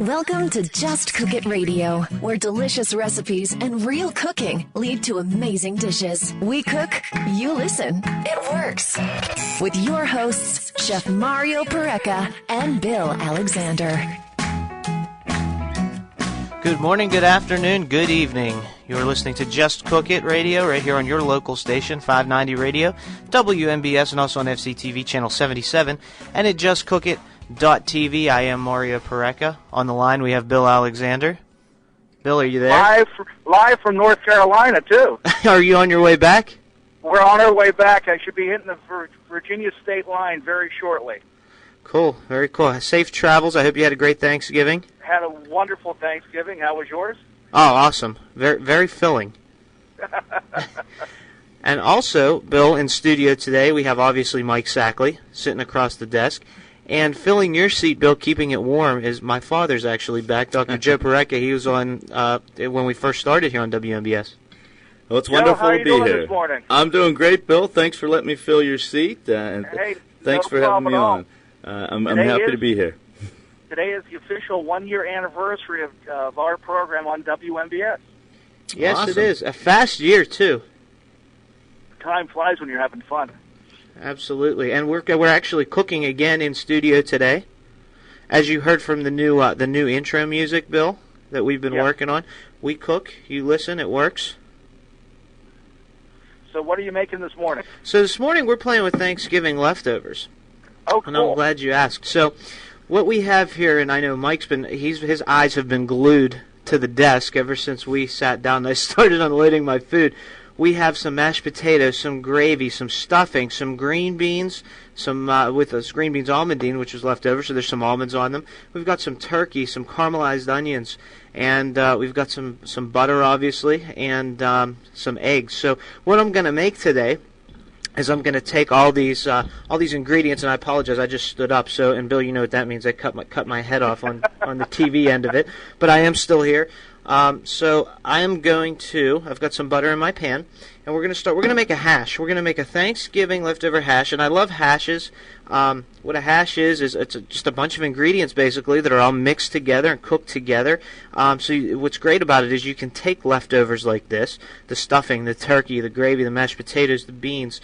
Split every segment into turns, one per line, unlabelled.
Welcome to Just Cook It Radio, where delicious recipes and real cooking lead to amazing dishes. We cook, you listen. It works. With your hosts, Chef Mario Pareca and Bill Alexander.
Good morning, good afternoon, good evening. You're listening to Just Cook It Radio right here on your local station, 590 Radio, WMBS, and also on FCTV Channel 77, and at JustCookIt.tv. I am Mario Pareca. On the line, we have Bill Alexander. Bill, are you there?
Live from North Carolina, too.
Are you on your way back?
We're on our way back. I should be hitting the Virginia state line very shortly.
Cool, very cool. Safe travels. I hope you had a great Thanksgiving.
Had a wonderful Thanksgiving. How was yours?
Oh, awesome. Very, very filling. And also, Bill, in studio today, we have obviously Mike Sackley sitting across the desk. And filling your seat, Bill, keeping it warm, is my father's actually back, Dr. Joe Pareca. He was on when we first started here on WMBS.
Well, it's wonderful to be here.
This morning?
I'm doing great, Bill. Thanks for letting me fill your seat, and thanks for having me on. I'm happy to be here.
Today is the official one-year anniversary of our program on WMBS.
Yes,
Awesome.
It is. A fast year, too.
Time flies when you're having fun.
Absolutely. And we're actually cooking again in studio today. As you heard from the new intro music, Bill, that we've been working on. We cook, you listen, it works.
So what are you making this morning?
So this morning we're playing with Thanksgiving leftovers.
Oh, cool.
And I'm glad you asked. So what we have here, and I know Mike's his eyes have been glued to the desk ever since we sat down and I started unloading my food. We have some mashed potatoes, some gravy, some stuffing, some green beans, some with us green beans almondine, which was left over, so there's some almonds on them. We've got some turkey, some caramelized onions, and we've got some butter, obviously, and some eggs. So what I'm going to make today is I'm going to take all these ingredients, and I apologize, I just stood up. So, and Bill, you know what that means? I cut my head off on the TV end of it, but I am still here. So I've got some butter in my pan, and we're going to make a hash. We're going to make a Thanksgiving leftover hash, and I love hashes. What a hash is it's just a bunch of ingredients, basically, that are all mixed together and cooked together. What's great about it is you can take leftovers like this, the stuffing, the turkey, the gravy, the mashed potatoes, the beans,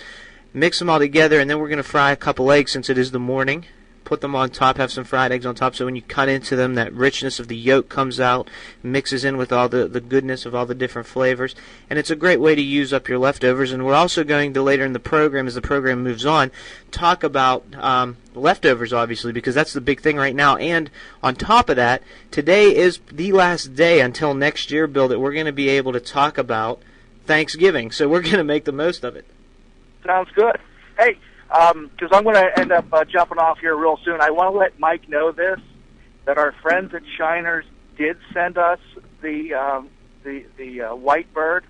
mix them all together, and then we're going to fry a couple eggs since it is the morning. Put them on top, have some fried eggs on top, so when you cut into them, that richness of the yolk comes out, mixes in with all the goodness of all the different flavors, and it's a great way to use up your leftovers. And we're also going to, later in the program, as the program moves on, talk about leftovers, obviously, because that's the big thing right now. And on top of that, today is the last day until next year, Bill, that we're going to be able to talk about Thanksgiving, so we're going to make the most of it.
Sounds good. Hey, because I'm going to end up jumping off here real soon. I want to let Mike know that our friends at Shiners did send us the White Bird,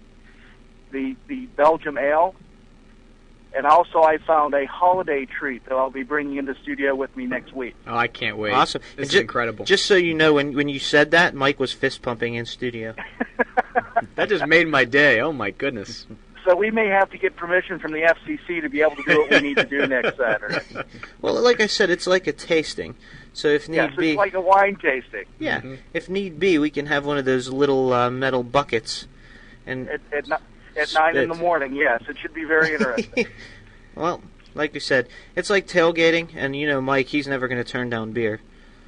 the Belgium Ale, and also I found a holiday treat that I'll be bringing into studio with me next week.
Oh, I can't wait.
Awesome.
This is incredible.
Just so you know, when you said that, Mike was fist pumping in studio.
That just made my day. Oh, my goodness.
So we may have to get permission from the FCC to be able to do what we need to do next Saturday.
Well, like I said, it's like a tasting. So if need be...
it's like a wine tasting.
Yeah. If need be, we can have one of those little metal buckets. And
At 9 in the morning, yes. It should be very interesting.
Well, like you said, it's like tailgating, and you know Mike, he's never going to turn down beer.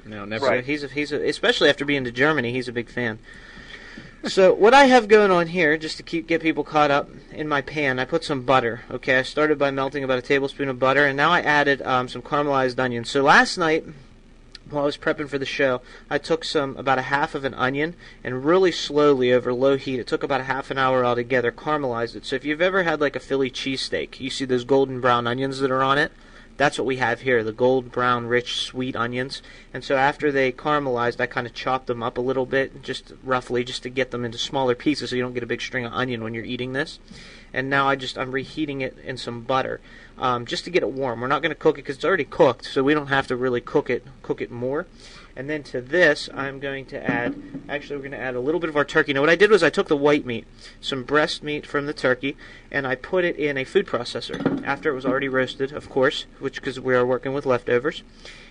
No, never.
Right. So he's especially after being to Germany, he's a big fan. So what I have going on here, just to get people caught up, in my pan, I put some butter. Okay, I started by melting about a tablespoon of butter, and now I added some caramelized onions. So last night, while I was prepping for the show, I took about a half of an onion, and really slowly over low heat, it took about a half an hour altogether, caramelized it. So if you've ever had like a Philly cheesesteak, you see those golden brown onions that are on it? That's what we have here, the gold, brown, rich, sweet onions. And so after they caramelized, I kind of chopped them up a little bit, just roughly, just to get them into smaller pieces so you don't get a big string of onion when you're eating this. And now I'm reheating it in some butter, just to get it warm. We're not going to cook it because it's already cooked, so we don't have to really cook it more. And then to this, I'm going to add, actually we're going to add a little bit of our turkey. Now what I did was I took the white meat, some breast meat from the turkey, and I put it in a food processor after it was already roasted, of course, because we are working with leftovers.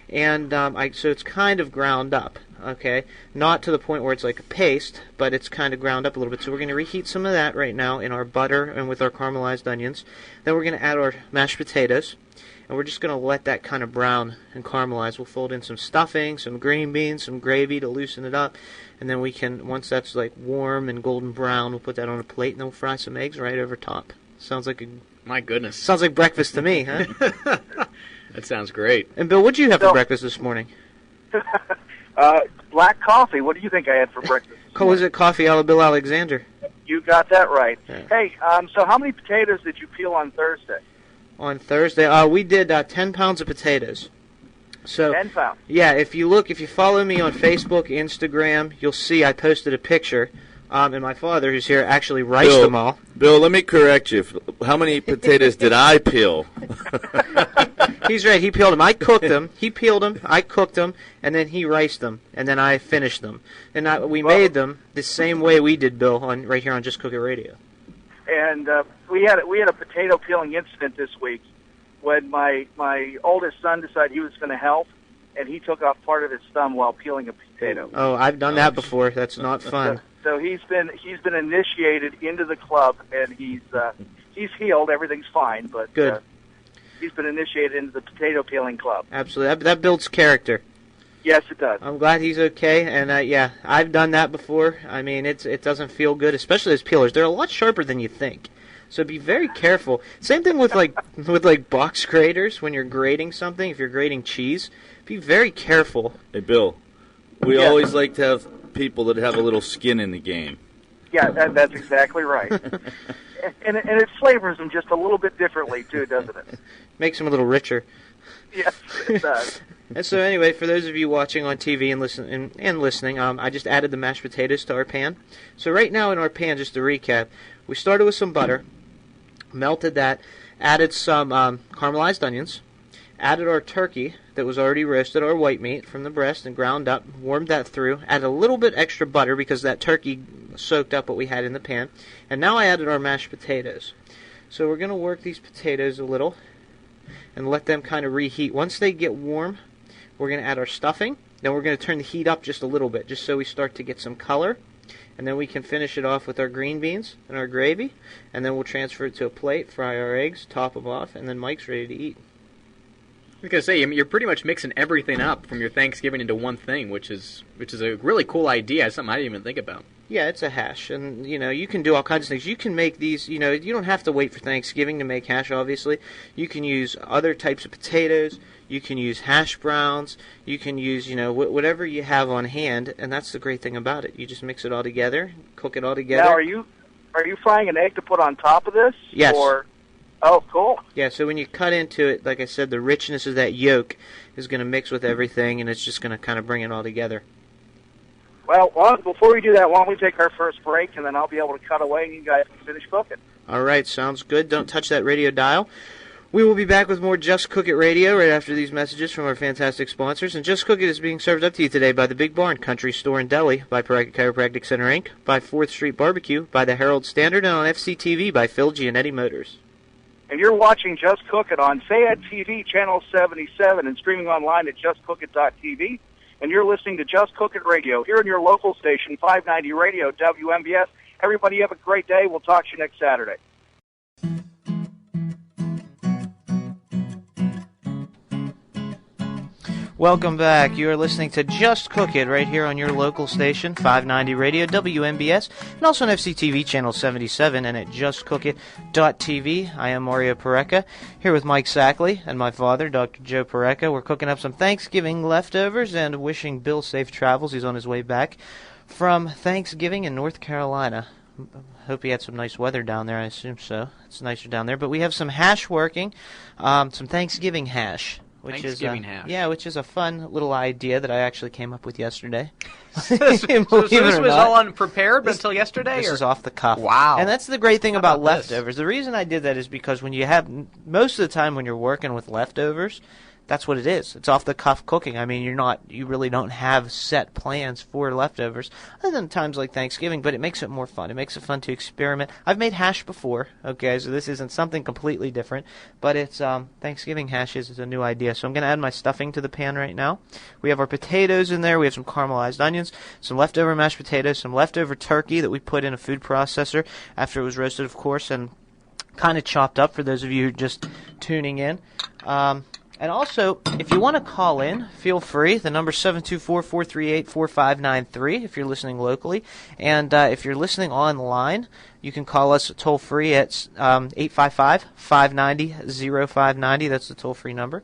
And so it's kind of ground up. okay? Not to the point where it's like a paste, but it's kind of ground up a little bit. So we're going to reheat some of that right now in our butter and with our caramelized onions. Then we're going to add our mashed potatoes, and we're just going to let that kind of brown and caramelize. We'll fold in some stuffing, some green beans, some gravy to loosen it up, and then we can, once that's like warm and golden brown, we'll put that on a plate, and then we'll fry some eggs right over top. Sounds like
My goodness.
Sounds like breakfast to me, huh?
That sounds great.
And Bill, what did you have for breakfast this morning?
Black coffee. What do you think I had for breakfast?
Was it coffee a la Bill Alexander?
You got that right.
Yeah.
Hey, so how many potatoes did you peel on Thursday?
On Thursday, we did 10 pounds of potatoes. So
10 pounds.
Yeah, if you follow me on Facebook, Instagram, you'll see I posted a picture. And my father, who's here, actually riced them all.
Bill, let me correct you. How many potatoes did I peel?
He's right. He peeled them. I cooked them. He peeled them. I cooked them, and then he riced them, and then I finished them. And we made them the same way we did, Bill, right here on Just Cook It Radio.
And we had a potato peeling incident this week when my oldest son decided he was going to help, and he took off part of his thumb while peeling a potato.
Oh, I've done that before. That's not fun.
So he's been initiated into the club, and he's healed. Everything's fine, but
good.
He's been initiated into the potato peeling club.
Absolutely, that builds character.
Yes, it does.
I'm glad he's okay, and yeah, I've done that before. I mean, it doesn't feel good, especially as peelers. They're a lot sharper than you think, so be very careful. Same thing with like box graters when you're grating something. If you're grating cheese, be very careful.
Hey, Bill, we always like to have people that have a little skin in the game.
Yeah, that's exactly right. and it flavors them just a little bit differently too, doesn't it?
Makes them a little richer.
Yes, it does.
And so anyway, for those of you watching on TV and listening, I just added the mashed potatoes to our pan. So right now in our pan, just to recap, we started with some butter, melted that, added some caramelized onions, added our turkey that was already roasted, our white meat from the breast and ground up, warmed that through, added a little bit extra butter because that turkey soaked up what we had in the pan, and now I added our mashed potatoes. So we're going to work these potatoes a little and let them kind of reheat. Once they get warm, we're going to add our stuffing. Then we're going to turn the heat up just a little bit, just so we start to get some color. And then we can finish it off with our green beans and our gravy. And then we'll transfer it to a plate, fry our eggs, top them off, and then Mike's ready to eat.
I was going to say, you're pretty much mixing everything up from your Thanksgiving into one thing, which is a really cool idea. It's something I didn't even think about.
Yeah, it's a hash, and you can do all kinds of things. You can make these, you don't have to wait for Thanksgiving to make hash, obviously. You can use other types of potatoes. You can use hash browns. You can use, whatever you have on hand, and that's the great thing about it. You just mix it all together, cook it all together.
Now, are you frying an egg to put on top of this?
Yes.
Oh, cool.
Yeah, so when you cut into it, like I said, the richness of that yolk is going to mix with everything, and it's just going to kind of bring it all together.
Well, before we do that, why don't we take our first break, and then I'll be able to cut away, and you guys can finish cooking.
All right, sounds good. Don't touch that radio dial. We will be back with more Just Cook It Radio right after these messages from our fantastic sponsors. And Just Cook It is being served up to you today by the Big Barn Country Store and Deli, by Pareka Chiropractic Center, Inc., by 4th Street Barbecue, by the Herald Standard, and on FCTV by Phil Gianetti Motors.
And you're watching Just Cook It on Fayette TV, Channel 77, and streaming online at justcookit.tv. And you're listening to Just Cook It Radio here in your local station, 590 Radio, WMBS. Everybody have a great day. We'll talk to you next Saturday.
Welcome back. You are listening to Just Cook It right here on your local station, 590 Radio, WMBS, and also on FCTV Channel 77 and at justcookit.tv. I am Mario Pareka, here with Mike Sackley and my father, Dr. Joe Pareka. We're cooking up some Thanksgiving leftovers and wishing Bill safe travels. He's on his way back from Thanksgiving in North Carolina. Hope he had some nice weather down there. I assume so. It's nicer down there. But we have some hash working, some Thanksgiving hash. Which is a fun little idea that I actually came up with yesterday.
So this was all unprepared until yesterday?
This is off the cuff.
Wow.
And that's the great thing about leftovers. The reason I did that is because when you have, most of the time when you're working with leftovers, that's what it is. It's off the cuff cooking. I mean, you really don't have set plans for leftovers other than times like Thanksgiving, but it makes it more fun. It makes it fun to experiment. I've made hash before, okay, so this isn't something completely different, but it's Thanksgiving hash is a new idea. So I'm going to add my stuffing to the pan right now. We have our potatoes in there. We have some caramelized onions, some leftover mashed potatoes, some leftover turkey that we put in a food processor after it was roasted, of course, and kind of chopped up for those of you who are just tuning in. And also, if you want to call in, feel free. The number is 724-438-4593 if you're listening locally. And if you're listening online, you can call us toll-free at 855-590-0590. That's the toll-free number.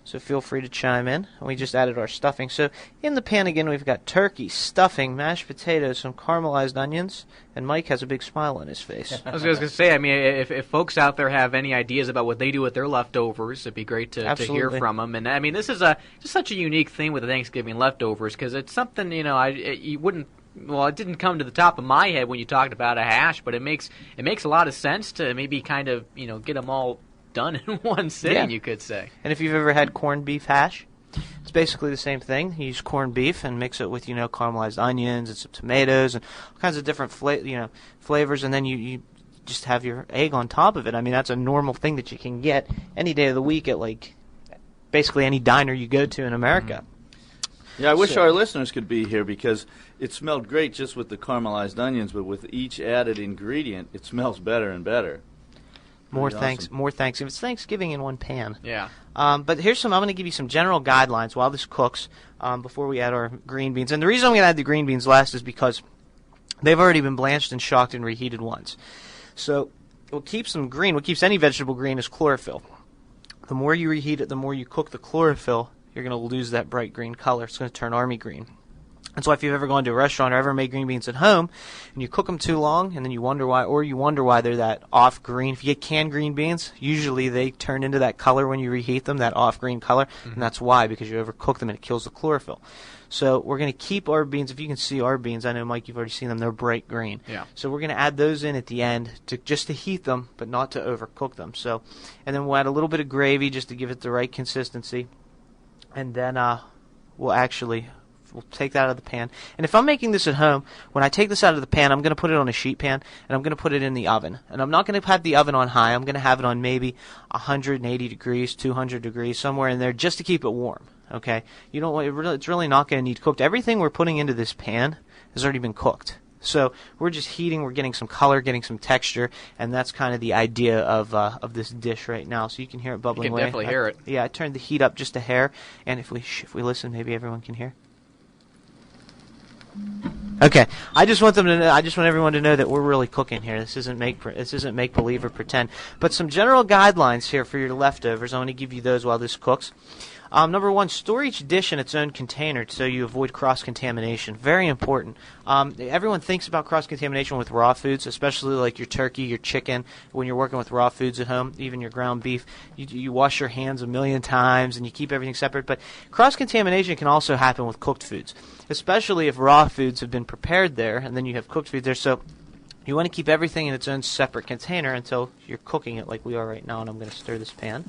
So feel free to chime in. We just added our stuffing. So in the pan again, we've got turkey, stuffing, mashed potatoes, some caramelized onions, and Mike has a big smile on his face.
I was going to say, I mean, if folks out there have any ideas about what they do with their leftovers, it'd be great to hear from them. And I mean, this is just such a unique thing with the Thanksgiving leftovers because it's something, you wouldn't. Well, it didn't come to the top of my head when you talked about a hash, but it makes a lot of sense to maybe kind of get them all done in one sitting, you could say.
And if you've ever had corned beef hash, it's basically the same thing. You use corned beef and mix it with caramelized onions and some tomatoes and all kinds of different flavors, and then you just have your egg on top of it. I mean, that's a normal thing that you can get any day of the week at basically any diner you go to in America.
Yeah, I wish our listeners could be here because it smelled great just with the caramelized onions, but with each added ingredient, it smells better and better.
More thanks. It's Thanksgiving in one pan.
Yeah.
But I'm going to give you some general guidelines while this cooks before we add our green beans. And the reason I'm going to add the green beans last is because they've already been blanched and shocked and reheated once. So what keeps them green, what keeps any vegetable green is chlorophyll. The more you reheat it, the more you cook the chlorophyll, you're going to lose that bright green color. It's going to turn army green. That's why if you've ever gone to a restaurant or ever made green beans at home and you cook them too long and then you wonder why they're that off green. If you get canned green beans, usually they turn into that color when you reheat them, that off green color, and that's why, because you overcook them and it kills the chlorophyll. So we're going to keep our beans. If you can see our beans, I know, Mike, you've already seen them. They're bright green.
Yeah.
So we're going to add those in at the end just to heat them, but not to overcook them. So, and then we'll add a little bit of gravy just to give it the right consistency. And then we'll take that out of the pan. And if I'm making this at home, when I take this out of the pan, I'm going to put it on a sheet pan, and I'm going to put it in the oven. And I'm not going to have the oven on high. I'm going to have it on maybe 180 degrees, 200 degrees, somewhere in there, just to keep it warm. Okay? It's really not going to need cooked. Everything we're putting into this pan has already been cooked. So we're just heating, we're getting some color, getting some texture, and that's kind of the idea of this dish right now. So you can hear it bubbling away.
You can definitely hear it.
Yeah, I turned the heat up just a hair, and if we listen, maybe everyone can hear. Okay, I just want everyone to know that we're really cooking here. This isn't make believe or pretend. But some general guidelines here for your leftovers. I want to give you those while this cooks. Number one, store each dish in its own container so you avoid cross-contamination. Very important. Everyone thinks about cross-contamination with raw foods, especially like your turkey, your chicken. When you're working with raw foods at home, even your ground beef, you wash your hands a million times and you keep everything separate. But cross-contamination can also happen with cooked foods, especially if raw foods have been prepared there and then you have cooked food there. So you want to keep everything in its own separate container until you're cooking it like we are right now. And I'm going to stir this pan.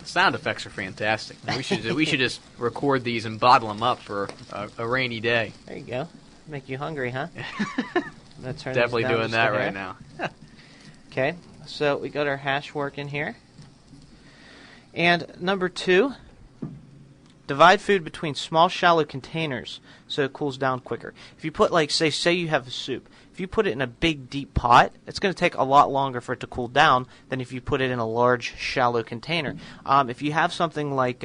Sound effects are fantastic. We should just record these and bottle them up for a rainy day.
There you go. Make you hungry, huh?
Definitely doing that right now.
Okay, so we got our hash working here. And number two, divide food between small, shallow containers so it cools down quicker. If you put, say you have a soup. If you put it in a big, deep pot, it's going to take a lot longer for it to cool down than if you put it in a large, shallow container. If you have something like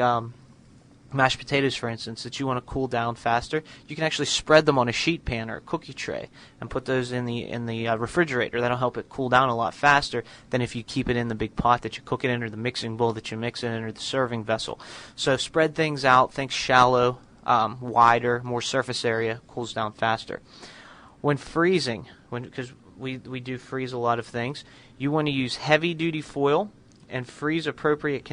mashed potatoes, for instance, that you want to cool down faster, you can actually spread them on a sheet pan or a cookie tray and put those in the refrigerator. That'll help it cool down a lot faster than if you keep it in the big pot that you cook it in or the mixing bowl that you mix it in or the serving vessel. So spread things out, think shallow, wider, more surface area, cools down faster. When freezing, because we do freeze a lot of things, you want to use heavy-duty foil and freeze appropriate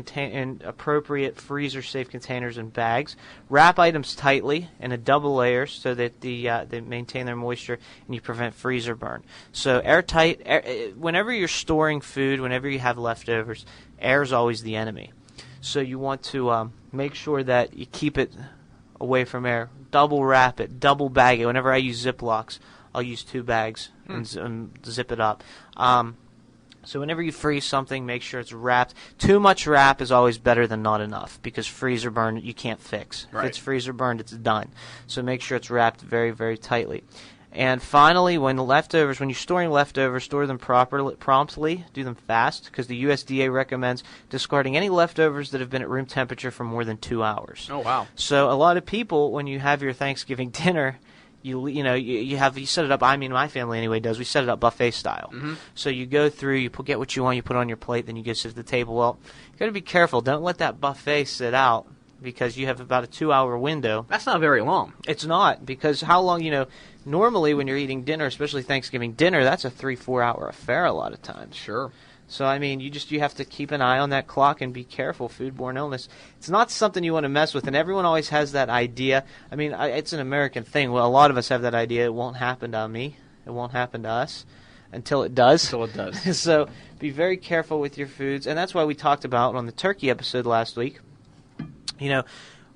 appropriate freezer-safe containers and bags. Wrap items tightly in a double layer so that they maintain their moisture and you prevent freezer burn. So airtight. Whenever you're storing food, whenever you have leftovers, air is always the enemy. So you want to make sure that you keep it away from air. Double wrap it, double bag it. Whenever I use Ziplocs, I'll use 2 bags and zip it up. So whenever you freeze something, make sure it's wrapped. Too much wrap is always better than not enough because freezer burn you can't fix. Right. If it's freezer burned, it's done. So make sure it's wrapped very, very tightly. And finally, when you're storing leftovers, store them promptly. Do them fast because the USDA recommends discarding any leftovers that have been at room temperature for more than 2 hours.
Oh, wow.
So a lot of people, when you have your Thanksgiving dinner, you set it up. I mean, my family anyway does. We set it up buffet style. Mm-hmm. So you go through, you get what you want, you put it on your plate, then you go sit at the table. Well, you got to be careful. Don't let that buffet sit out because you have about a 2-hour window.
That's not very long.
It's not because how long? Normally when you're eating dinner, especially Thanksgiving dinner, that's a 3-4 hour affair a lot of times.
Sure.
So, I mean, you have to keep an eye on that clock and be careful. Foodborne illness. It's not something you want to mess with, and everyone always has that idea. I mean, it's an American thing. Well, a lot of us have that idea. It won't happen to me. It won't happen to us until it does.
Until it does.
So be very careful with your foods, and that's why we talked about on the turkey episode last week,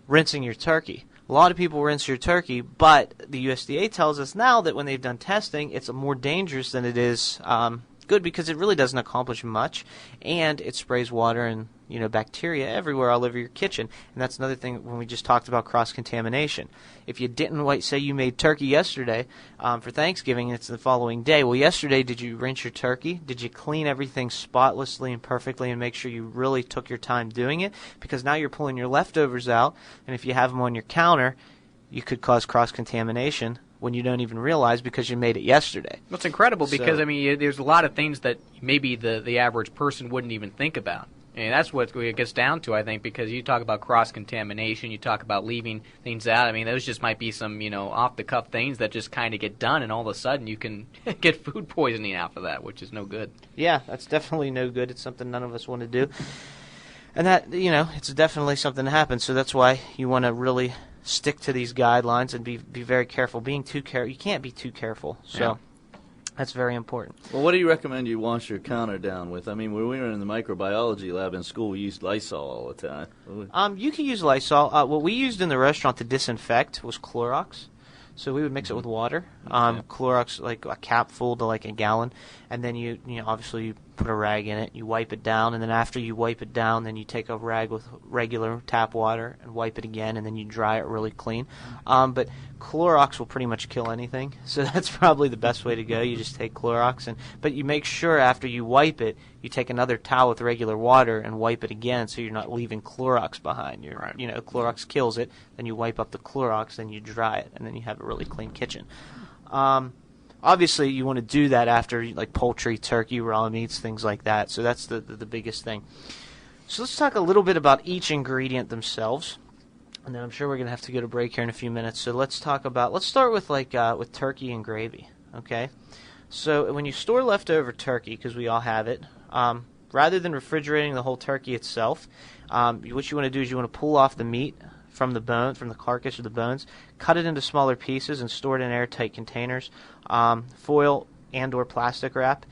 rinsing your turkey. A lot of people rinse your turkey, but the USDA tells us now that when they've done testing, it's more dangerous than it is good because it really doesn't accomplish much, and it sprays water and bacteria everywhere all over your kitchen. And that's another thing when we just talked about cross-contamination. If you didn't say you made turkey yesterday for Thanksgiving and it's the following day, well, yesterday did you rinse your turkey? Did you clean everything spotlessly and perfectly and make sure you really took your time doing it? Because now you're pulling your leftovers out, and if you have them on your counter, you could cause cross-contamination when you don't even realize because you made it yesterday.
Well, it's incredible because, there's a lot of things that maybe the average person wouldn't even think about. And that's what it gets down to, I think, because you talk about cross-contamination, you talk about leaving things out. I mean, those just might be some, off-the-cuff things that just kind of get done, and all of a sudden you can get food poisoning out of that, which is no good.
Yeah, that's definitely no good. It's something none of us want to do. And that, it's definitely something that happens. So that's why you want to really stick to these guidelines and be very careful. You can't be too careful. So. Yeah. That's very important.
Well, what do you recommend you wash your counter down with? I mean, when we were in the microbiology lab in school, we used Lysol all the time.
You can use Lysol. What we used in the restaurant to disinfect was Clorox. So we would mix it with water. Clorox, like a cap full to like a gallon, and then you obviously you put a rag in it. You wipe it down, and then after you wipe it down, then you take a rag with regular tap water and wipe it again, and then you dry it really clean. But Clorox will pretty much kill anything, so that's probably the best way to go. You just take Clorox, but you make sure after you wipe it, you take another towel with regular water and wipe it again, so you're not leaving Clorox behind.
Right.
Clorox kills it. Then you wipe up the Clorox, then you dry it, and then you have a really clean kitchen. Obviously, you want to do that after like poultry, turkey, raw meats, things like that. So that's the biggest thing. So let's talk a little bit about each ingredient themselves, and then I'm sure we're going to have to go to break here in a few minutes. So let's start with with turkey and gravy. Okay. So when you store leftover turkey, because we all have it, rather than refrigerating the whole turkey itself, what you want to do is you want to pull off the meat from the bone, from the carcass or the bones, cut it into smaller pieces and store it in airtight containers, foil and or plastic wrap.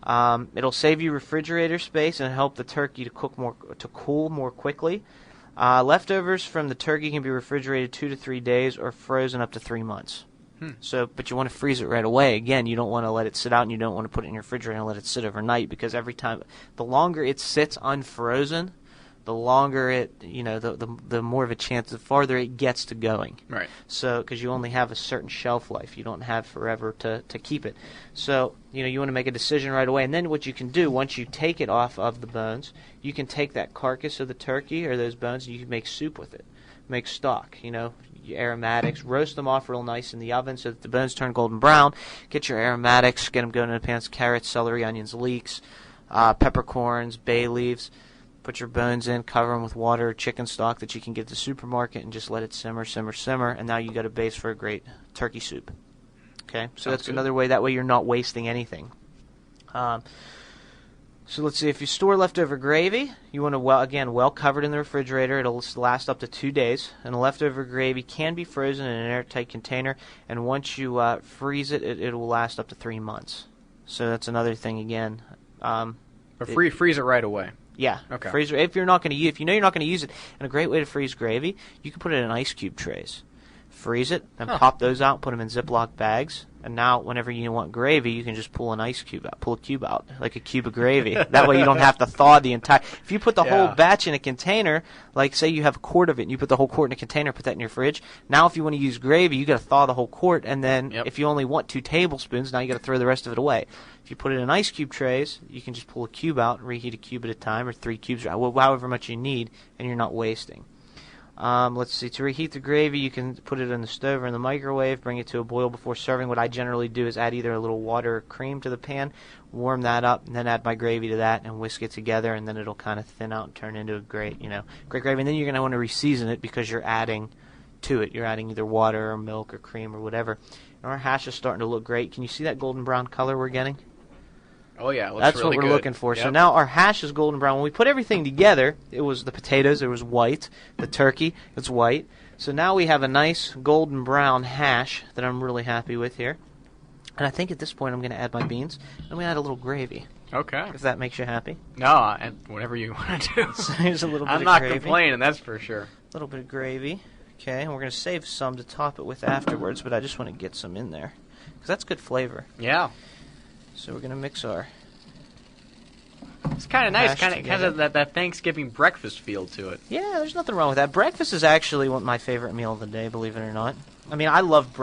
It'll save you refrigerator space and help the turkey to cool more quickly. Leftovers from the turkey can be refrigerated 2 to 3 days or frozen up to 3 months. But you want to freeze it right away. Again, you don't want to let it sit out, and you don't want to put it in your refrigerator and let it sit overnight because the longer it sits unfrozen, the longer it, the more of a chance, the farther it gets to going.
Right.
So, because you only have a certain shelf life, you don't have forever to keep it. So, you want to make a decision right away. And then what you can do, once you take it off of the bones, you can take that carcass of the turkey or those bones, and you can make soup with it, make stock. Your aromatics, roast them off real nice in the oven so that the bones turn golden brown. Get your aromatics, get them going in the pans: carrots, celery, onions, leeks, peppercorns, bay leaves. Put your bones in, cover them with water or chicken stock that you can get at the supermarket, and just let it simmer, and now you got a base for a great turkey soup. Okay, so that's another way. That way you're not wasting anything. So let's see, if you store leftover gravy, you want to, well covered in the refrigerator. It'll last up to 2 days. And the leftover gravy can be frozen in an airtight container. And once you freeze it, it will last up to 3 months. So that's another thing again.
Freeze it right away.
Yeah.
Okay.
Freeze it. If you know you're not going to use it, and a great way to freeze gravy, you can put it in ice cube trays. Freeze it, then pop those out, put them in Ziploc bags, and now whenever you want gravy, you can just pull a cube out, like a cube of gravy. That way you don't have to thaw the entire... If you put the whole batch in a container, like say you have a quart of it, and you put the whole quart in a container, put that in your fridge, now if you want to use gravy, you got to thaw the whole quart, and then if you only want 2 tablespoons, now you got to throw the rest of it away. If you put it in ice cube trays, you can just pull a cube out, reheat a cube at a time, or 3 cubes, however much you need, and you're not wasting. Let's see, to reheat the gravy, you can put it in the stove or in the microwave, bring it to a boil before serving. What I generally do is add either a little water or cream to the pan, warm that up, and then add my gravy to that and whisk it together, and then it'll kind of thin out and turn into a great gravy. And then you're going to want to reseason it because you're adding to it. You're adding either water or milk or cream or whatever. And our hash is starting to look great. Can you see that golden brown color we're getting?
Oh, yeah, it looks
That's
really
what we're
good.
looking for.
Yep.
So now our hash is golden brown. When we put everything together, it was the potatoes, it was white. The turkey, it's white. So now we have a nice golden brown hash that I'm really happy with here. And I think at this point I'm going to add my beans. And I'm going to add a little gravy.
Okay.
If that makes you happy.
No, whatever you want to do.
So here's a little bit
I'm
of
not
gravy.
complaining, that's for sure.
A little bit of gravy. Okay, and we're going to save some to top it with afterwards, but I just want to get some in there. Because that's good flavor.
Yeah.
So we're going to mix our...
It's kind of nice, kind
together.
of that Thanksgiving breakfast feel to it.
Yeah, there's nothing wrong with that. Breakfast is actually my favorite meal of the day, believe it or not. I mean, I love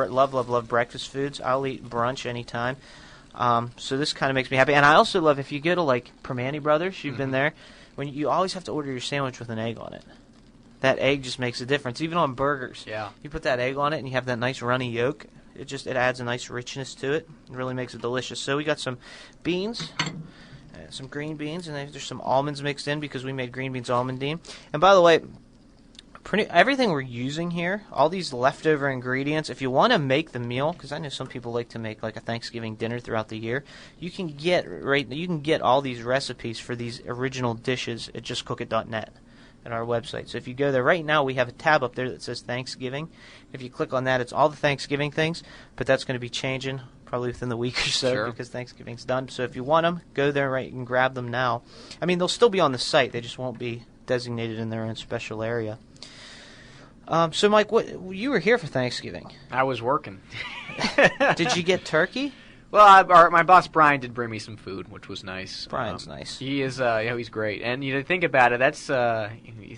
breakfast foods. I'll eat brunch anytime. So this kind of makes me happy. And I also love, if you go to, like, Permane Brothers, you've been there, when you always have to order your sandwich with an egg on it. That egg just makes a difference, even on burgers.
Yeah.
You put that egg on it, and you have that nice runny yolk. It adds a nice richness to it. It really makes it delicious. So we got some beans. Some green beans, and there's some almonds mixed in because we made green beans almondine. And by the way, everything we're using here, all these leftover ingredients, if you want to make the meal, because I know some people like to make like a Thanksgiving dinner throughout the year, you can get all these recipes for these original dishes at justcookit.net at our website. So if you go there right now, we have a tab up there that says Thanksgiving. If you click on that, it's all the Thanksgiving things, but that's going to be changing probably within the week or so because Thanksgiving's done. So if you want them, go there right and grab them now. I mean, they'll still be on the site. They just won't be designated in their own special area. So, Mike, you were here for Thanksgiving.
I was working.
Did you get turkey?
Well, my boss Brian did bring me some food, which was nice.
Brian's nice.
He is, he's great. And think about it, that's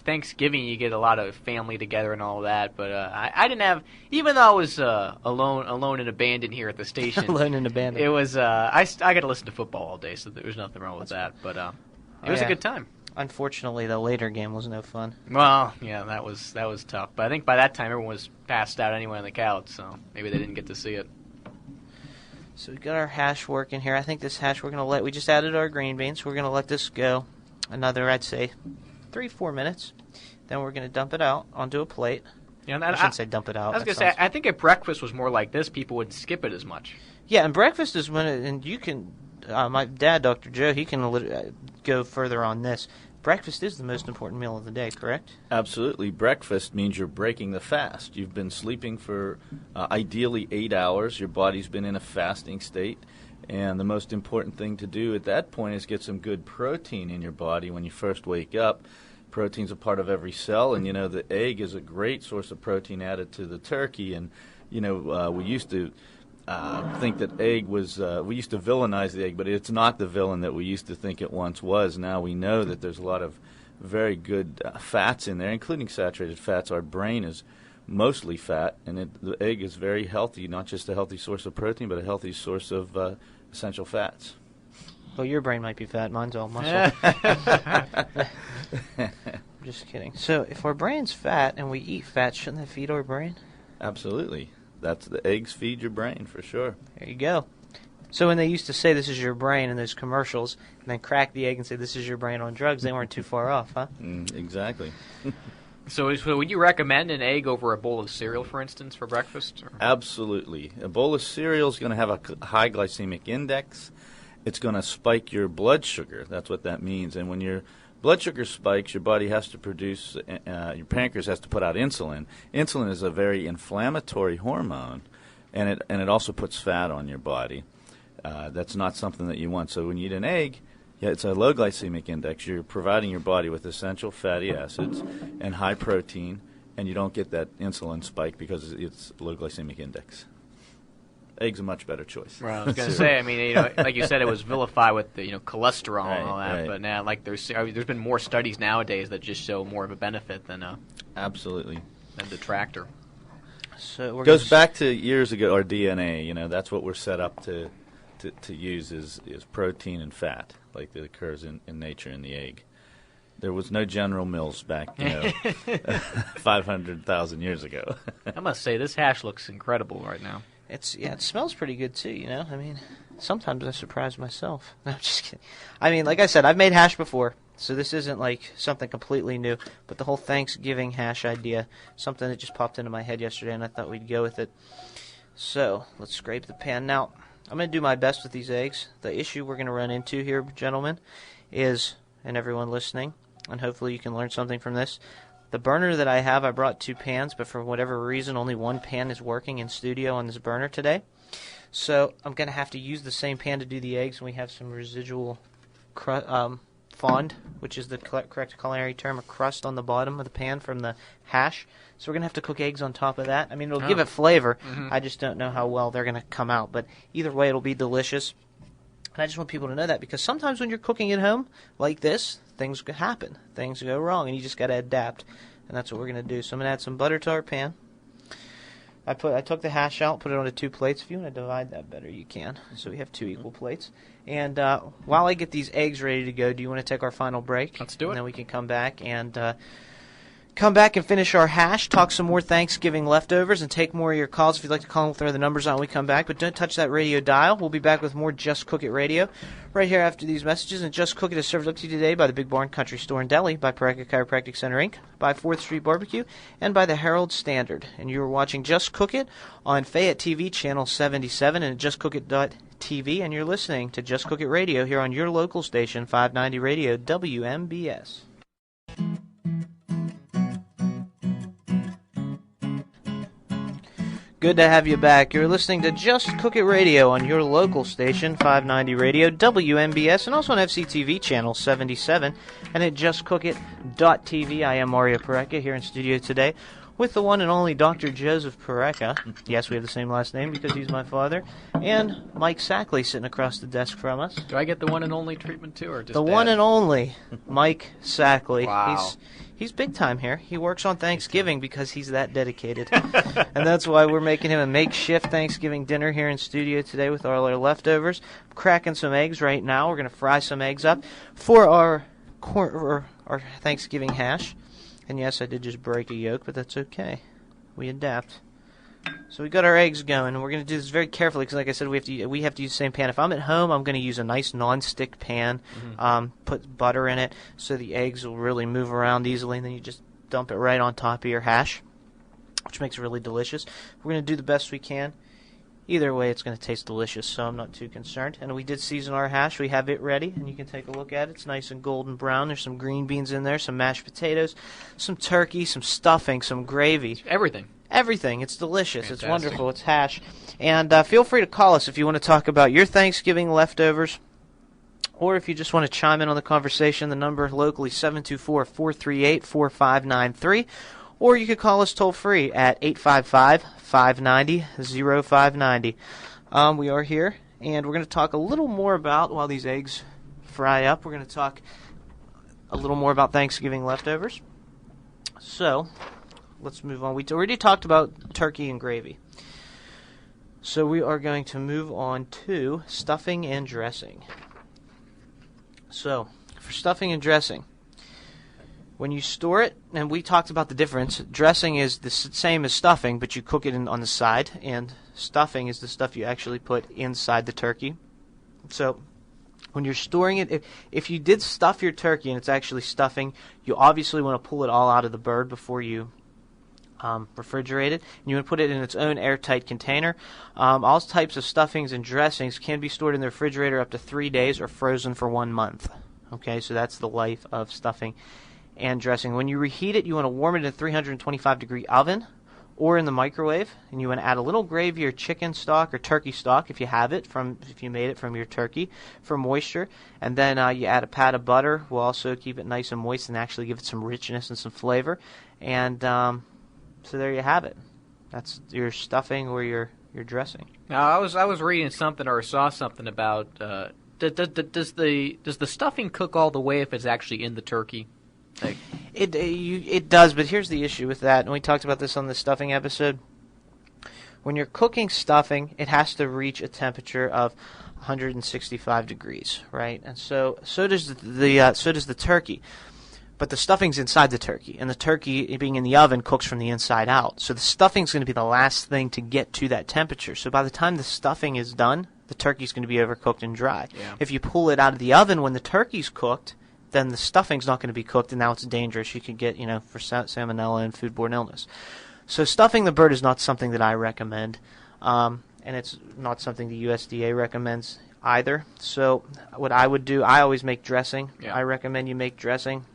Thanksgiving. You get a lot of family together and all that. But I didn't have, even though I was alone and abandoned here at the station.
Alone and abandoned.
It was I got to listen to football all day, so there was nothing wrong with that. But it was a good time.
Unfortunately, the later game was no fun.
Well, yeah, that was tough. But I think by that time everyone was passed out anyway on the couch, so maybe they didn't get to see it.
So we got our hash working here. I think this hash we just added our green beans. We're going to let this go another, I'd say, 3-4 minutes. Then we're going to dump it out onto a plate.
Yeah,
I shouldn't say dump it out.
I was going to say, I think if breakfast was more like this, people would skip it as much.
Yeah, and breakfast is and you can, my dad, Dr. Joe, he can go further on this. Breakfast is the most important meal of the day, correct?
Absolutely. Breakfast means you're breaking the fast. You've been sleeping for ideally 8 hours. Your body's been in a fasting state. And the most important thing to do at that point is get some good protein in your body when you first wake up. Protein's a part of every cell, and, the egg is a great source of protein added to the turkey. And, we used to think that egg was, we used to villainize the egg, but it's not the villain that we used to think it once was. Now we know that there's a lot of very good fats in there, including saturated fats. Our brain is mostly fat, and the egg is very healthy, not just a healthy source of protein, but a healthy source of essential fats.
Well, your brain might be fat. Mine's all muscle. I'm just kidding. So if our brain's fat and we eat fat, shouldn't that feed our brain?
Absolutely. That's the eggs feed your brain, for sure.
There you go. So when they used to say this is your brain in those commercials, and then crack the egg and say this is your brain on drugs, they weren't too far off, huh?
Exactly.
So would you recommend an egg over a bowl of cereal, for instance, for breakfast? Or?
Absolutely. A bowl of cereal is going to have a high glycemic index, it's going to spike your blood sugar. That's what that means. And when your blood sugar spikes, your body has to produce, your pancreas has to put out insulin. Insulin is a very inflammatory hormone, and it also puts fat on your body. That's not something that you want. So when you eat an egg, it's a low glycemic index. You're providing your body with essential fatty acids and high protein, and you don't get that insulin spike because it's low glycemic index. Egg's a much better choice.
Right, I was going to say, I mean, like you said, it was vilified with the, cholesterol and all that,
right.
but now, like, there's been more studies nowadays that just show more of a benefit than
absolutely
than detractor.
So
it goes back to years ago, our DNA. That's what we're set up to use is protein and fat, like that occurs in nature in the egg. There was no General Mills back, 500,000 years ago.
I must say, this hash looks incredible right now.
It smells pretty good too, I mean, sometimes I surprise myself. No, I'm just kidding. I mean, like I said, I've made hash before, so this isn't like something completely new, but the whole Thanksgiving hash idea, something that just popped into my head yesterday, and I thought we'd go with it. So, let's scrape the pan. Now, I'm going to do my best with these eggs. The issue we're going to run into here, gentlemen, is, and everyone listening, and hopefully you can learn something from this, the burner that I have, I brought 2 pans, but for whatever reason, only 1 pan is working in studio on this burner today. So I'm going to have to use the same pan to do the eggs, and we have some residual fond, which is the correct culinary term, a crust on the bottom of the pan from the hash. So we're going to have to cook eggs on top of that. I mean, it'll give it flavor. Mm-hmm. I just don't know how well they're going to come out. But either way, it'll be delicious. And I just want people to know that, because sometimes when you're cooking at home like this, things happen. Things go wrong, and you just got to adapt. And that's what we're going to do. So I'm going to add some butter to our pan. I took the hash out, put it onto 2 plates. If you want to divide that better, you can. So we have 2 equal plates. And while I get these eggs ready to go, do you want to take our final break?
Let's do it.
And then we can come back and finish our hash, talk some more Thanksgiving leftovers, and take more of your calls. If you'd like to call, we'll throw the numbers on when we come back. But don't touch that radio dial. We'll be back with more Just Cook It Radio right here after these messages. And Just Cook It is served up to you today by the Big Barn Country Store and Deli, by Pareca Chiropractic Center, Inc., by 4th Street Barbecue, and by the Herald Standard. And you are watching Just Cook It on Fayette TV, Channel 77, and at justcookit.tv. And you're listening to Just Cook It Radio here on your local station, 590 Radio, WMBS. Good to have you back. You're listening to Just Cook It Radio on your local station, 590 Radio, WMBS, and also on FCTV Channel 77, and at justcookit.tv. I am Mario Pareca here in studio today with the one and only Dr. Joseph Pareca. Yes, we have the same last name because he's my father. And Mike Sackley sitting across the desk from us.
Do I get the one and only treatment too, or just
the one and only Mike Sackley?
Wow.
He's big time here. He works on Thanksgiving because he's that dedicated. And that's why we're making him a makeshift Thanksgiving dinner here in studio today with all our leftovers. I'm cracking some eggs right now. We're going to fry some eggs up for our Thanksgiving hash. And yes, I did just break a yolk, but that's okay. We adapt. So we got our eggs going, and we're going to do this very carefully because, like I said, we have to use the same pan. If I'm at home, I'm going to use a nice non-stick pan, put butter in it so the eggs will really move around easily, and then you just dump it right on top of your hash, which makes it really delicious. We're going to do the best we can. Either way, it's going to taste delicious, so I'm not too concerned. And we did season our hash. We have it ready, and you can take a look at it. It's nice and golden brown. There's some green beans in there, some mashed potatoes, some turkey, some stuffing, some gravy.
Everything.
Everything. It's delicious.
Fantastic.
It's wonderful. It's hash. And feel free to call us if you want to talk about your Thanksgiving leftovers, or if you just want to chime in on the conversation. The number locally, 724-438-4593. Or you could call us toll-free at 855-590-0590. We are here, and we're going to talk a little more about, while these eggs fry up, we're going to talk a little more about Thanksgiving leftovers. So, let's move on. We already talked about turkey and gravy. So we are going to move on to stuffing and dressing. So, for stuffing and dressing, when you store it, and we talked about the difference, dressing is the same as stuffing, but you cook it on the side, and stuffing is the stuff you actually put inside the turkey. So when you're storing it, if you did stuff your turkey and it's actually stuffing, you obviously want to pull it all out of the bird before you refrigerated, and you want to put it in its own airtight container. All types of stuffings and dressings can be stored in the refrigerator up to 3 days or frozen for 1 month. Okay, so that's the life of stuffing and dressing. When you reheat it, you want to warm it in a 325-degree oven or in the microwave, and you want to add a little gravy or chicken stock or turkey stock if you have it, if you made it from your turkey, for moisture. And then you add a pat of butter. Will also keep it nice and moist and actually give it some richness and some flavor. And so there you have it. That's your stuffing or your dressing.
Now, I was reading something or saw something about does the stuffing cook all the way if it's actually in the turkey? Like,
it does, but here's the issue with that, and we talked about this on the stuffing episode. When you're cooking stuffing, it has to reach a temperature of 165 degrees, right? And so does the turkey. But the stuffing's inside the turkey, and the turkey, being in the oven, cooks from the inside out. So the stuffing's going to be the last thing to get to that temperature. So by the time the stuffing is done, the turkey's going to be overcooked and dry.
Yeah.
If you pull it out of the oven when the turkey's cooked, then the stuffing's not going to be cooked, and now it's dangerous. You could get, for salmonella and foodborne illness. So stuffing the bird is not something that I recommend, and it's not something the USDA recommends either. So what I would do, I always make dressing.
Yeah.
I recommend you make dressing.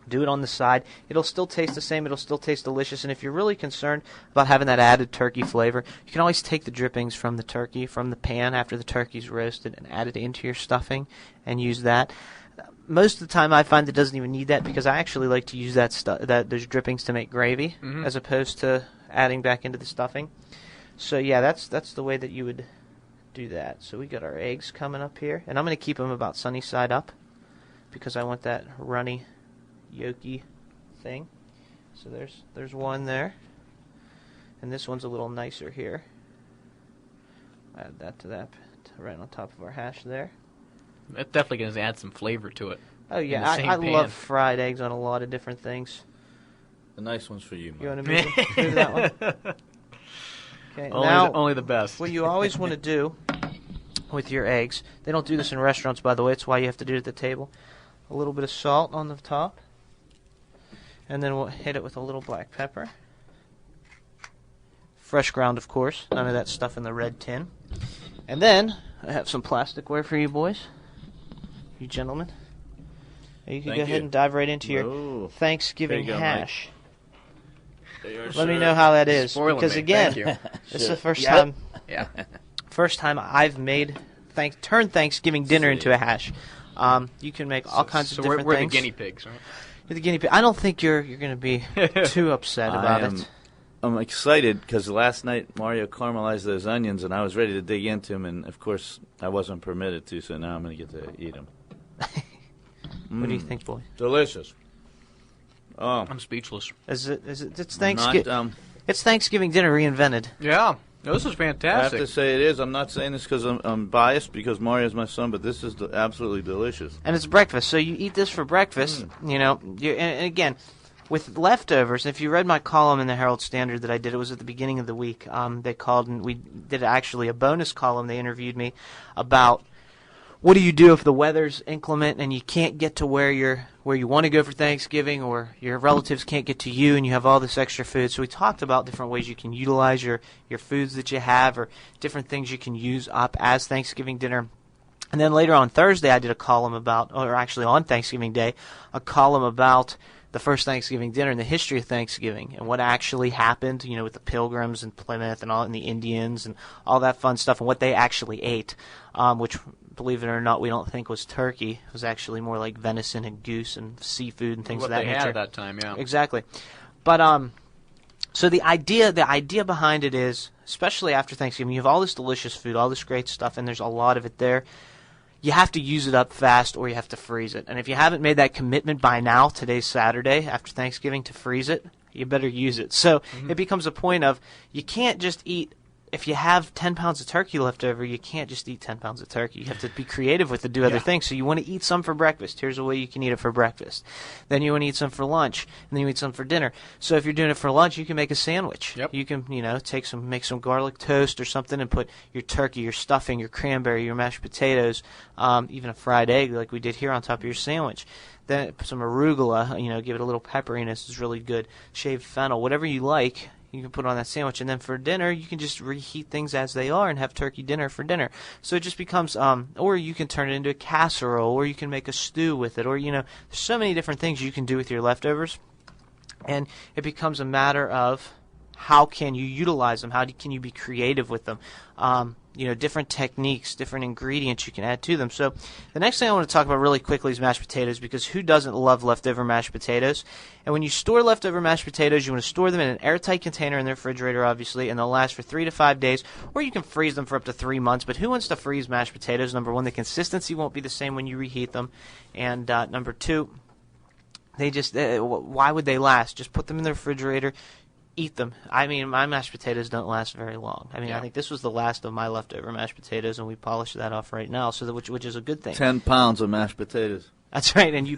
Do it on the side. It'll still taste the same. It'll still taste delicious. And if you're really concerned about having that added turkey flavor, you can always take the drippings from the turkey, from the pan after the turkey's roasted, and add it into your stuffing and use that. Most of the time I find it doesn't even need that because I actually like to use those drippings to make gravy as opposed to adding back into the stuffing. So yeah, that's the way that you would do that. So we got our eggs coming up here, and I'm going to keep them about sunny side up because I want that runny, yolky thing. So there's one there, and this one's a little nicer here. Add that to that right on top of our hash there.
It's definitely going to add some flavor to it.
Oh yeah, I love fried eggs on a lot of different things.
The nice one's for you, Mike.
You want to move that one? Okay.
Only the best.
What you always want to do with your eggs, they don't do this in restaurants, by the way. It's why you have to do it at the table. A little bit of salt on the top, and then we'll hit it with a little black pepper. Fresh ground, of course. None of that stuff in the red tin. And then I have some plasticware for you boys. You gentlemen. You can go ahead and dive right into your Thanksgiving hash. Let me know how that is. Because again, this is the first time.
Yeah.
First time I've made turned Thanksgiving dinner into a hash. You can make all kinds of different things.
We're the guinea pigs, right?
You're the guinea pig. I don't think you're going to be too upset about it.
I'm excited because last night Mario caramelized those onions, and I was ready to dig into them, and of course I wasn't permitted to, so now I'm going to get to eat them.
What do you think, boy?
Delicious. Oh,
I'm speechless.
It's Thanksgiving. It's Thanksgiving dinner reinvented.
Yeah, this is fantastic.
I have to say it is. I'm not saying this because I'm biased because Mario's my son, but this is absolutely delicious.
And it's breakfast, so you eat this for breakfast. And again, with leftovers. If you read my column in the Herald Standard that I did, it was at the beginning of the week. They called and we did actually a bonus column. They interviewed me about what do you do if the weather's inclement and you can't get to where you want to go for Thanksgiving, or your relatives can't get to you and you have all this extra food. So we talked about different ways you can utilize your foods that you have, or different things you can use up as Thanksgiving dinner. And then later on Thursday, I did a column about, or actually on Thanksgiving Day, a column about the first Thanksgiving dinner and the history of Thanksgiving and what actually happened, with the Pilgrims and Plymouth and the Indians and all that fun stuff, and what they actually ate, which, believe it or not, we don't think was turkey. It was actually more like venison and goose and seafood and things of that nature.
What they had at that time, yeah.
Exactly. But so the idea behind it is, especially after Thanksgiving, you have all this delicious food, all this great stuff, and there's a lot of it there. You have to use it up fast, or you have to freeze it. And if you haven't made that commitment by now, today's Saturday, after Thanksgiving, to freeze it, you better use it. So it becomes a point of, you can't just eat if you have 10 pounds of turkey left over, you can't just eat 10 pounds of turkey. You have to be creative with it, do other things. So you want to eat some for breakfast. Here's a way you can eat it for breakfast. Then you want to eat some for lunch, and then you eat some for dinner. So if you're doing it for lunch, you can make a sandwich.
Yep.
You can, make some garlic toast or something and put your turkey, your stuffing, your cranberry, your mashed potatoes, even a fried egg like we did here on top of your sandwich. Then put some arugula, give it a little pepperiness. It's really good. Shaved fennel, whatever you like. You can put on that sandwich, and then for dinner, you can just reheat things as they are and have turkey dinner for dinner. So it just becomes, or you can turn it into a casserole, or you can make a stew with it, or, there's so many different things you can do with your leftovers, and it becomes a matter of how can you utilize them, can you be creative with them, different techniques, different ingredients you can add to them. So the next thing I want to talk about really quickly is mashed potatoes, because who doesn't love leftover mashed potatoes? And when you store leftover mashed potatoes, you want to store them in an airtight container in the refrigerator, obviously, and they'll last for 3 to 5 days, or you can freeze them for up to 3 months. But who wants to freeze mashed potatoes? Number one, the consistency won't be the same when you reheat them, and number two, they just why would they last? Just put them in the refrigerator. Eat them. I mean, my mashed potatoes don't last very long. I mean, I think this was the last of my leftover mashed potatoes, and we polished that off right now, so which is a good thing.
10 pounds of mashed potatoes.
That's right, and you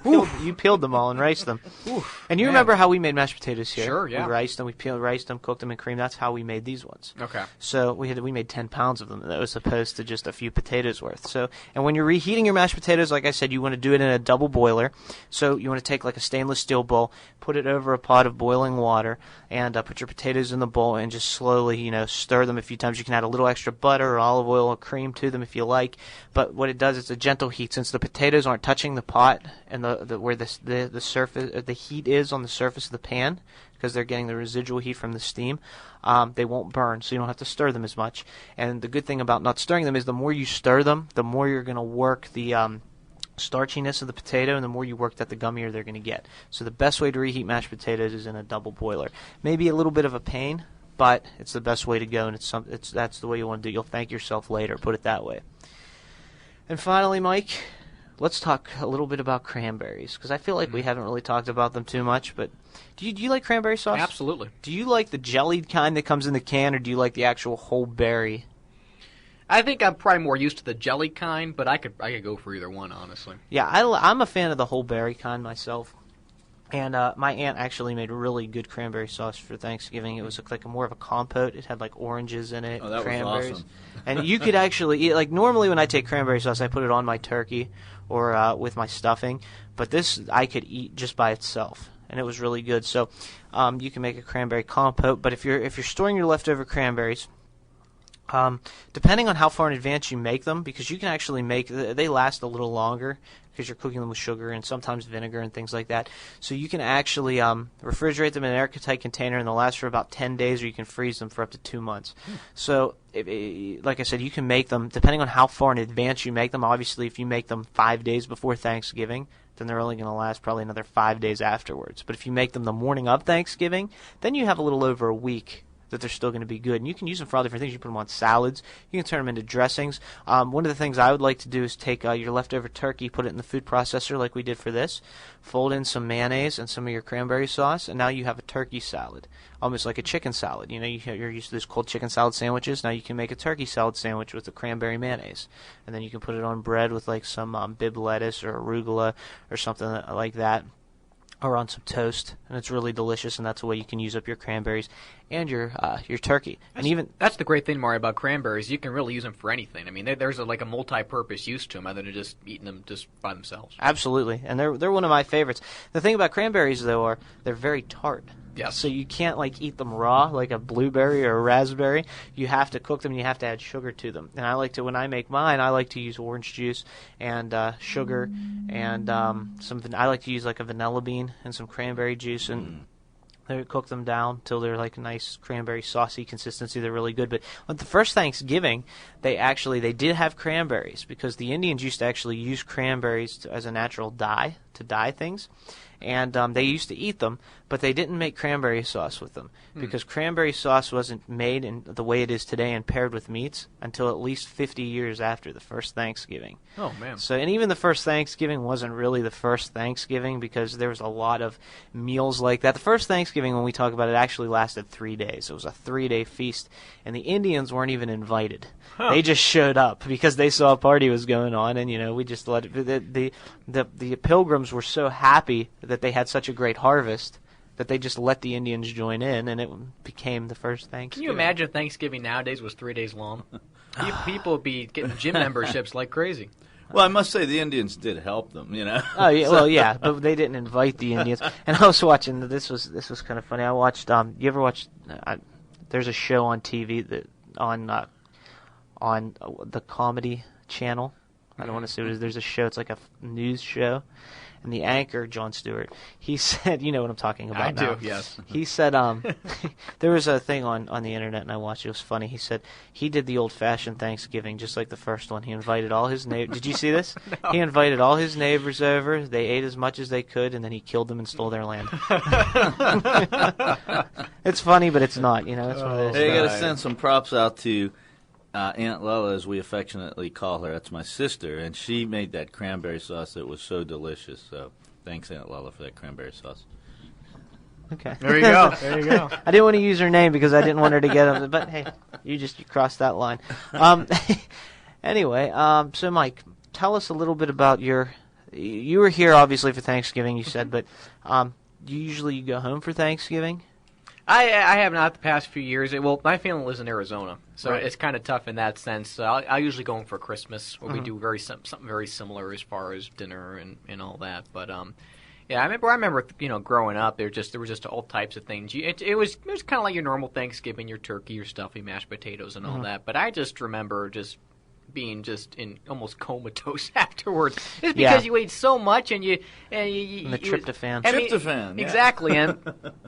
peeled them all and riced them.
Oof,
and you remember how we made mashed potatoes here?
Sure, yeah.
We riced them, riced them, cooked them in cream. That's how we made these ones.
Okay.
So we made 10 pounds of them. That was opposed to just a few potatoes worth. So, and when you're reheating your mashed potatoes, like I said, you want to do it in a double boiler. So you want to take like a stainless steel bowl, put it over a pot of boiling water, and put your potatoes in the bowl and just slowly, stir them a few times. You can add a little extra butter or olive oil or cream to them if you like. But what it does, it's a gentle heat. Since the potatoes aren't touching the pot and where the surface, the heat is on the surface of the pan, because they're getting the residual heat from the steam, they won't burn, so you don't have to stir them as much. And the good thing about not stirring them is the more you stir them, the more you're going to work the starchiness of the potato, and the more you work that, the gummier they're going to get. So the best way to reheat mashed potatoes is in a double boiler. Maybe a little bit of a pain, but it's the best way to go, and that's the way you want to do it. You'll thank yourself later, put it that way. And finally, Mike, let's talk a little bit about cranberries, because I feel like we haven't really talked about them too much. But do you like cranberry sauce?
Absolutely.
Do you like the jellied kind that comes in the can, or do you like the actual whole berry?
I think I'm probably more used to the jelly kind, but I could go for either one, honestly.
Yeah, I'm a fan of the whole berry kind myself. And my aunt actually made really good cranberry sauce for Thanksgiving. It was like more of a compote. It had like oranges in it,
that
cranberries.
was awesome.
And you could actually eat, like normally when I take cranberry sauce, I put it on my turkey or with my stuffing. But this I could eat just by itself, and it was really good. So you can make a cranberry compote. But if you're storing your leftover cranberries, depending on how far in advance you make them, because you can actually they last a little longer because you're cooking them with sugar and sometimes vinegar and things like that. So you can actually refrigerate them in an airtight container, and they'll last for about 10 days, or you can freeze them for up to 2 months. So, like I said, you can make them, depending on how far in advance you make them. Obviously, if you make them 5 days before Thanksgiving, then they're only going to last probably another 5 days afterwards. But if you make them the morning of Thanksgiving, then you have a little over a week that they're still going to be good. And you can use them for all different things. You can put them on salads. You can turn them into dressings. One of the things I would like to do is take your leftover turkey, put it in the food processor like we did for this, fold in some mayonnaise and some of your cranberry sauce, and now you have a turkey salad, almost like a chicken salad. You're used to those cold chicken salad sandwiches. Now you can make a turkey salad sandwich with the cranberry mayonnaise. And then you can put it on bread with like some bib lettuce or arugula or something like that, or on some toast, and it's really delicious, and that's the way you can use up your cranberries and your turkey.
That's the great thing, Mario, about cranberries. You can really use them for anything. I mean, there's a multi-purpose use to them other than just eating them just by themselves.
Absolutely, and they're one of my favorites. The thing about cranberries, though, they're very tart.
Yes.
So you can't eat them raw like a blueberry or a raspberry. You have to cook them, and you have to add sugar to them. And when I make mine, I like to use orange juice and sugar and I like to use like a vanilla bean and some cranberry juice, and they cook them down till they're like a nice cranberry saucy consistency. They're really good. But on the first Thanksgiving, they did have cranberries, because the Indians used to actually use cranberries as a natural dye to dye things. And they used to eat them, but they didn't make cranberry sauce with them because cranberry sauce wasn't made in the way it is today and paired with meats until at least 50 years after the first Thanksgiving.
Oh, man.
So, and even the first Thanksgiving wasn't really the first Thanksgiving because there was a lot of meals like that. The first Thanksgiving, when we talk about it, actually lasted 3 days. It was a 3-day feast, and the Indians weren't even invited. Huh. They just showed up because they saw a party was going on, and, we just let it. The Pilgrims were so happy that they had such a great harvest that they just let the Indians join in, and it became the first Thanksgiving.
Can you imagine if Thanksgiving nowadays was 3 days long? People would be getting gym memberships like crazy.
Well, I must say the Indians did help them,
Oh yeah, well yeah, but they didn't invite the Indians. And I was watching. This was kind of funny. I watched. You ever watch? There's a show on TV that on the Comedy Channel. I don't want to say what it is. There's a show. It's like a news show. And the anchor, Jon Stewart, he said, you know what I'm talking about now.
I do, yes.
He said, there was a thing on the internet, and I watched it. It was funny. He said he did the old-fashioned Thanksgiving just like the first one. He invited all his neighbors. Did you see this? No. He invited all his neighbors over. They ate as much as they could, and then he killed them and stole their land. It's funny, but it's not. That's what it is.
Hey, you got to send some props out to Aunt Lella, as we affectionately call her. That's my sister, and she made that cranberry sauce that was so delicious. So thanks, Aunt Lella, for that cranberry sauce.
Okay.
There you go. There you go.
I didn't want to use her name because I didn't want her to get them, but hey, you crossed that line. Anyway, so Mike, tell us a little bit about you were here obviously for Thanksgiving, you said, but you go home for Thanksgiving?
I have not the past few years. Well, my family lives in Arizona, so It's kind of tough in that sense. I usually go home for Christmas, where we do something very similar as far as dinner and all that. But yeah, I remember growing up, there was just all types of things. It was kind of like your normal Thanksgiving, your turkey, your stuffing, mashed potatoes, and all that. But I just remember being just in almost comatose afterwards. It's because you ate so much and the
tryptophan.
Tryptophan, yeah.
Exactly, and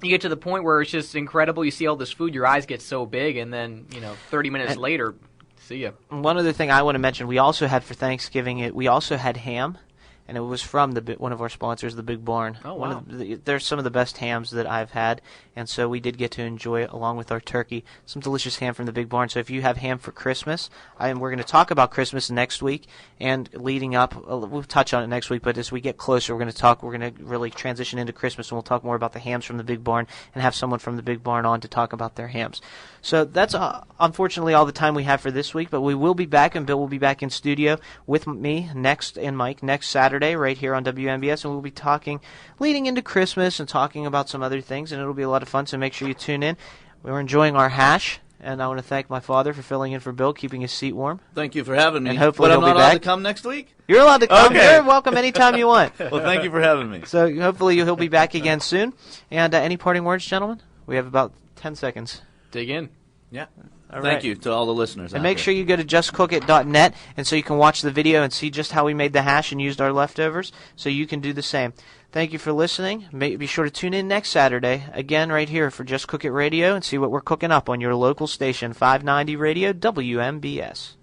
you get to the point where it's just incredible. You see all this food, your eyes get so big, and then 30 minutes later, see ya.
One other thing I want to mention: we also had for Thanksgiving, we also had ham. And it was from one of our sponsors, the Big Barn.
Oh, wow.
There's some of the best hams that I've had, and so we did get to enjoy, along with our turkey, some delicious ham from the Big Barn. So if you have ham for Christmas, we're going to talk about Christmas next week, and leading up, we'll touch on it next week, but as we get closer, we're going to really transition into Christmas, and we'll talk more about the hams from the Big Barn, and have someone from the Big Barn on to talk about their hams. So that's unfortunately all the time we have for this week, but we will be back, and Bill will be back in studio with me and Mike next Saturday right here on WMBS, and we'll be talking leading into Christmas and talking about some other things, and it'll be a lot of fun, so make sure you tune in. We're enjoying our hash, and I want to thank my father for filling in for Bill, keeping his seat warm.
Thank you for having me.
And hopefully
but
he'll
I'm not
be back.
allowed to come next week?
You're allowed to come.
Okay.
You're welcome anytime you want.
Well, thank you for having me.
So hopefully he'll be back again soon. And any parting words, gentlemen? We have about 10 seconds.
Dig in.
Yeah.
Thank
you to all the listeners.
And make sure you go to justcookit.net, and so you can watch the video and see just how we made the hash and used our leftovers, so you can do the same. Thank you for listening. Be sure to tune in next Saturday, again right here for Just Cook It Radio, and see what we're cooking up on your local station, 590 Radio WMBS.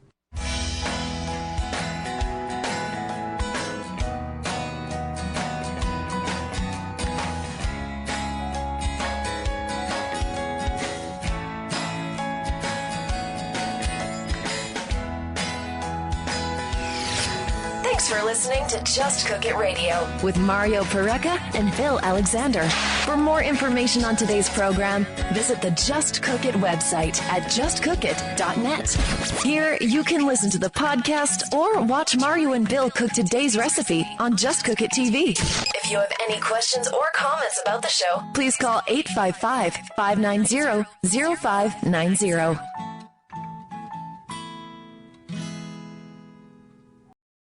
Thanks for listening to Just Cook It Radio with Mario Pareca and Bill Alexander. For more information on today's program, visit the Just Cook It website at justcookit.net. Here, you can listen to the podcast or watch Mario and Bill cook today's recipe on Just Cook It TV. If you have any questions or comments about the show, please call 855-590-0590.